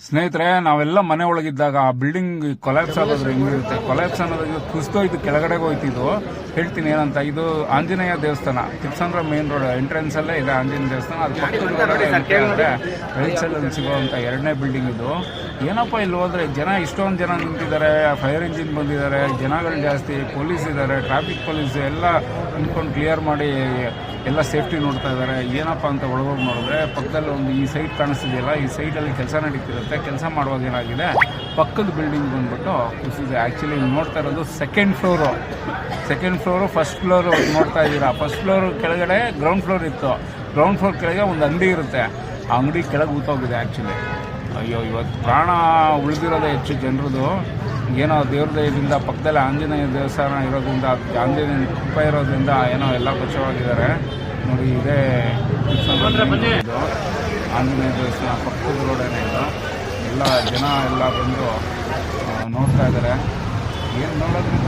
ಸ್ನೇಹಿತರೆ, ನಾವೆಲ್ಲ ಮನೆ ಒಳಗಿದ್ದಾಗ ಆ ಬಿಲ್ಡಿಂಗ್ ಕೊಲ್ಯಾಪ್ಸ್ ಆಗೋದ್ರೆ ಹೆಂಗಿರುತ್ತೆ, ಕೊಲ್ಯಾಪ್ಸ್ ಅನ್ನೋದು ಕುಸಿದೋಯ್ತು, ಕೆಳಗಡೆಗೆ ಹೋಯ್ತಿದ್ದು. ಹೇಳ್ತೀನಿ ಏನಂತ. ಇದು ಆಂಜನೇಯ ದೇವಸ್ಥಾನ, ತಿಪ್ಸಂದ್ರ ಮೇನ್ ರೋಡ್ ಎಂಟ್ರೆನ್ಸ್ ಅಲ್ಲೇ ಇದೆ ಆಂಜನೇಯ ದೇವಸ್ಥಾನ. ಅದು ಪಕ್ಕದ ರೈಟ್ ಸೈಡ್ ಅಲ್ಲಿ ಸಿಗುವಂತ 2ನೇ ಬಿಲ್ಡಿಂಗ್ ಇದು. ಏನಪ್ಪ ಇಲ್ಲಿ ಹೋದ್ರೆ ಜನ, ಇಷ್ಟೊಂದು ಜನ ನಿಂತಿದ್ದಾರೆ, ಫೈರ್ ಇಂಜಿನ್ ಬಂದಿದ್ದಾರೆ, ಜನಗಳು ಜಾಸ್ತಿ, ಪೊಲೀಸ್ ಇದ್ದಾರೆ, ಟ್ರಾಫಿಕ್ ಪೊಲೀಸ್ ಎಲ್ಲ ನಿಂತ್ಕೊಂಡು ಕ್ಲಿಯರ್ ಮಾಡಿ ಎಲ್ಲ ಸೇಫ್ಟಿ ನೋಡ್ತಾ ಇದ್ದಾರೆ. ಏನಪ್ಪ ಅಂತ ಒಳಗೋಗಿ ನೋಡಿದ್ರೆ ಪಕ್ಕದಲ್ಲಿ ಒಂದು ಈ ಸೈಟ್ ಕಾಣಿಸ್ತಿದೆಯಲ್ಲ, ಈ ಸೈಟಲ್ಲಿ ಕೆಲಸ ನಡೀತಿರುತ್ತೆ. ಕೆಲಸ ಮಾಡುವಾಗ ಏನಾಗಿದೆ, ಪಕ್ಕದ ಬಿಲ್ಡಿಂಗ್ ಬಂದ್ಬಿಟ್ಟು ಕುಸಿದೆ. ಆ್ಯಕ್ಚುಲಿ ನೋಡ್ತಾ ಇರೋದು ಸೆಕೆಂಡ್ ಫ್ಲೋರು, ಫಸ್ಟ್ ಫ್ಲೋರು ನೋಡ್ತಾ ಇದ್ದೀರಾ. ಫಸ್ಟ್ ಫ್ಲೋರ್ ಕೆಳಗಡೆ ಗ್ರೌಂಡ್ ಫ್ಲೋರ್ ಇತ್ತು, ಗ್ರೌಂಡ್ ಫ್ಲೋರ್ ಕೆಳಗೆ ಒಂದು ಅಂಗಡಿ ಇರುತ್ತೆ, ಆ ಅಂಗಡಿ ಕೆಳಗೆ ಊತೋಗಿದೆ ಆ್ಯಕ್ಚುಲಿ. ಅಯ್ಯೋ, ಇವತ್ತು ಪ್ರಾಣ ಉಳಿದಿರೋದೇ ಹೆಚ್ಚು ಜನರದು. ಏನೋ ದೇವ್ರ ದಯದಿಂದ ಪಕ್ಕದಲ್ಲಿ ಆಂಜನೇಯ ದೇವಸ್ಥಾನ ಇರೋದ್ರಿಂದ, ಆಂಜನೇಯ ಕೃಪೆ ಇರೋದ್ರಿಂದ ಏನೋ ಎಲ್ಲ ಬಚಾವಾಗಿದ್ದಾರೆ. ನೋಡಿ, ಇದೇ ಇದು ಆಂಜನೇಯ ದೇವಸ್ಥಾನ ಪಕ್ಕದ ರೋಡೇನೆ ಇದು. ಎಲ್ಲ ಜನ ಎಲ್ಲ ಬಂದು ನೋಡ್ತಾ ಇದ್ದಾರೆ. ಏನು ನೋಡೋದ್ರಿಂದ